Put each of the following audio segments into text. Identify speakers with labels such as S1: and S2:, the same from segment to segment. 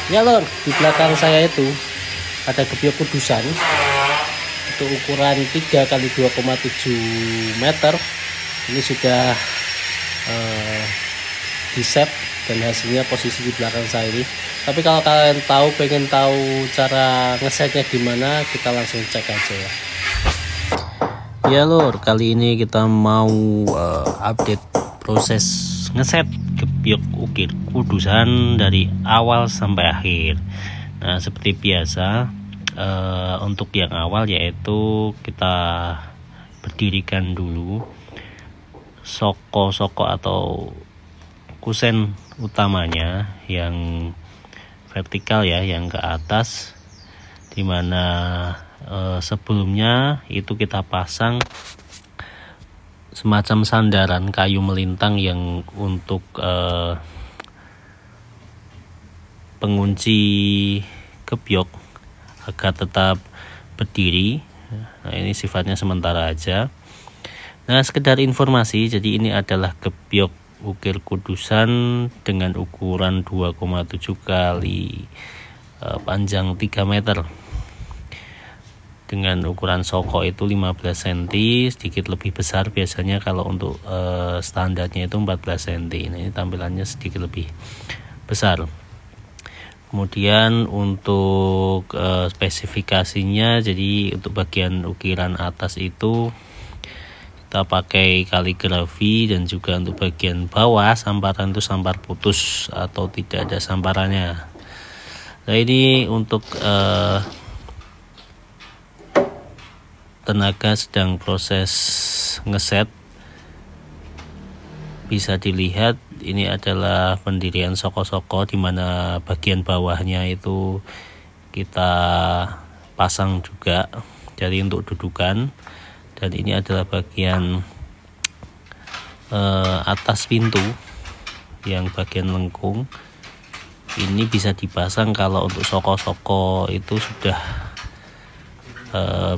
S1: Ya lor, di belakang saya itu ada gebyok kudusan untuk ukuran 3 kali 2,7 meter. Ini sudah di set dan hasilnya posisi di belakang saya ini. Tapi kalau kalian pengen tahu cara ngesetnya gimana, kita langsung cek aja ya. Ya lor, kali ini kita mau update proses ngeset gebyok ukir kudusan dari awal sampai akhir. Nah, seperti biasa, untuk yang awal yaitu kita berdirikan dulu soko atau kusen utamanya yang vertikal ya, yang ke atas, dimana sebelumnya itu kita pasang semacam sandaran kayu melintang yang untuk pengunci gebyok agar tetap berdiri. Nah, ini sifatnya sementara aja. Nah, sekedar informasi, jadi ini adalah gebyok ukir kudusan dengan ukuran 2,7 kali panjang 3 meter. Dengan ukuran soko itu 15 cm, sedikit lebih besar biasanya kalau untuk standarnya itu 14 cm. Nah, ini tampilannya sedikit lebih besar. Kemudian untuk spesifikasinya, jadi untuk bagian ukiran atas itu kita pakai kaligrafi, dan juga untuk bagian bawah samparan itu sampar putus atau tidak ada samparannya. Nah, ini untuk tenaga sedang proses ngeset. Bisa dilihat ini adalah pendirian soko di mana bagian bawahnya itu kita pasang juga, jadi untuk dudukan. Dan ini adalah bagian atas pintu yang bagian lengkung. Ini bisa dipasang kalau untuk soko itu sudah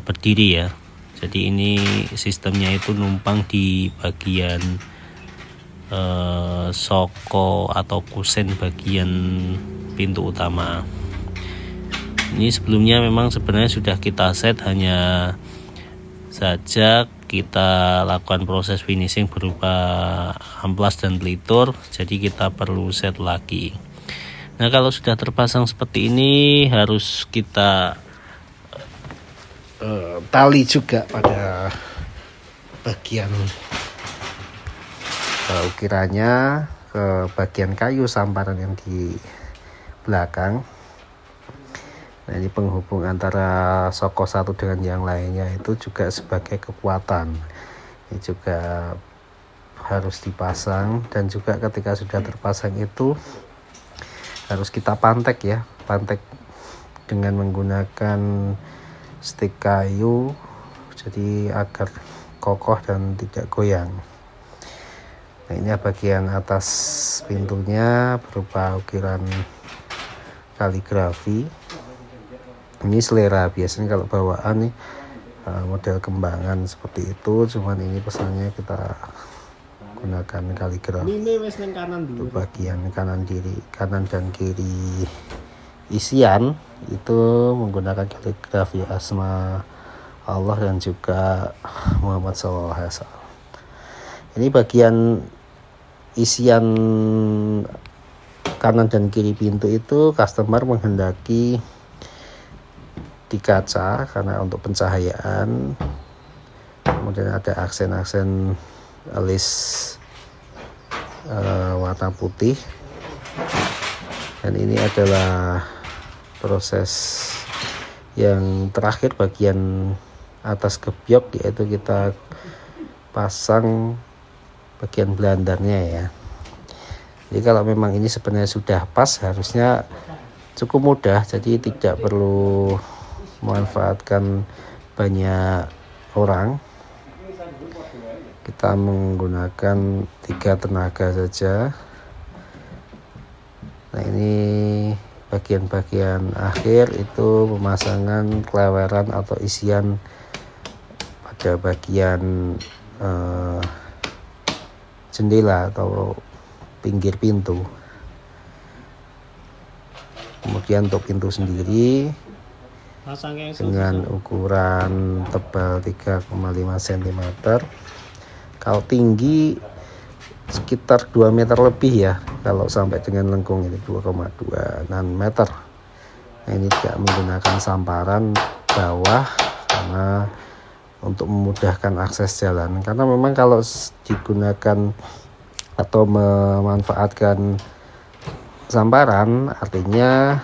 S1: berdiri ya. Jadi ini sistemnya itu numpang di bagian soko atau kusen bagian pintu utama. Ini sebelumnya memang sebenarnya sudah kita set, hanya saja kita lakukan proses finishing berupa amplas dan pelitur, jadi kita perlu set lagi. Nah, kalau sudah terpasang seperti ini harus kita tali juga pada bagian ukirannya ke bagian kayu samparan yang di belakang. Nah, ini penghubung antara soko satu dengan yang lainnya itu juga sebagai kekuatan. Ini juga harus dipasang, dan juga ketika sudah terpasang itu harus kita pantek ya, pantek dengan menggunakan stik kayu, jadi agar kokoh dan tidak goyang. Nah, ini bagian atas pintunya berupa ukiran kaligrafi. Ini selera, biasanya kalau bawaan nih model kembangan seperti itu, cuman ini pesannya kita gunakan kaligrafi untuk bagian kanan dan kiri isian itu menggunakan kaligrafi asma Allah dan juga Muhammad SAW. Ini bagian isian kanan dan kiri pintu itu customer menghendaki di kaca karena untuk pencahayaan. Kemudian ada aksen-aksen alis warna putih. Dan ini adalah proses yang terakhir bagian atas gebyok, yaitu kita pasang bagian belandarnya ya. Jadi kalau memang ini sebenarnya sudah pas, harusnya cukup mudah, jadi tidak perlu memanfaatkan banyak orang. Kita menggunakan 3 tenaga saja. Nah, ini bagian-bagian akhir itu pemasangan keleweran atau isian pada bagian jendela atau pinggir pintu. Kemudian untuk pintu sendiri dengan ukuran tebal 3,5 cm, kalau tinggi sekitar 2 meter lebih ya, kalau sampai dengan lengkung ini 2,2 meter. Nah, ini tidak menggunakan samparan bawah karena untuk memudahkan akses jalan, karena memang kalau digunakan atau memanfaatkan samparan artinya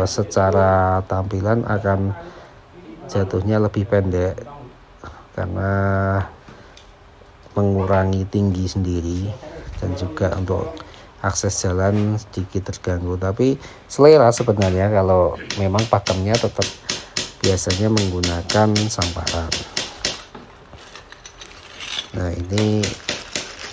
S1: secara tampilan akan jatuhnya lebih pendek karena mengurangi tinggi sendiri, dan juga untuk akses jalan sedikit terganggu. Tapi selera sebenarnya kalau memang pakemnya tetap biasanya menggunakan samparan. Nah, ini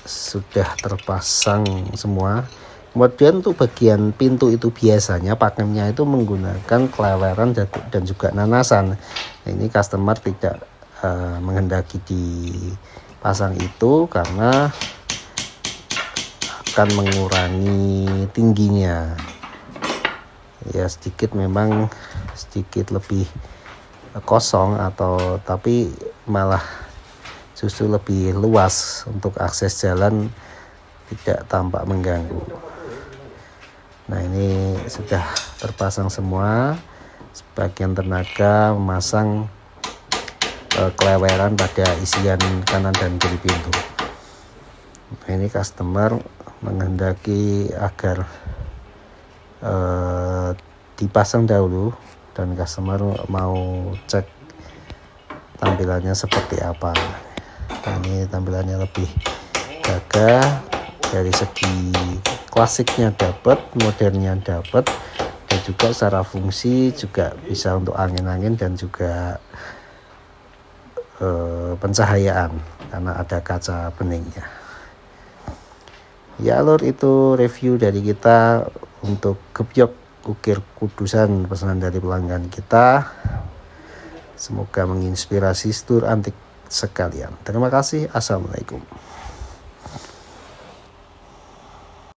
S1: sudah terpasang semua. Kemudian untuk bagian pintu itu biasanya pakemnya itu menggunakan keleweran dan juga nanasan. Nah, ini customer tidak menghendaki dipasang itu karena akan mengurangi tingginya. Ya sedikit, memang sedikit lebih kosong tapi malah justru lebih luas untuk akses jalan, tidak tampak mengganggu. Nah, ini sudah terpasang semua. Sebagian tenaga memasang keleweran pada isian kanan dan kiri pintu. Nah, ini customer menghendaki agar dipasang dahulu, dan customer mau cek tampilannya seperti apa. Nah, ini tampilannya lebih gagah, dari segi klasiknya dapat, modernnya dapat, dan juga secara fungsi juga bisa untuk angin-angin dan juga pencahayaan karena ada kaca beningnya. Ya lur, itu review dari kita untuk gebyok ukir kudusan, pesanan dari pelanggan kita. Semoga menginspirasi sedulur antik sekalian. Terima kasih. Assalamualaikum.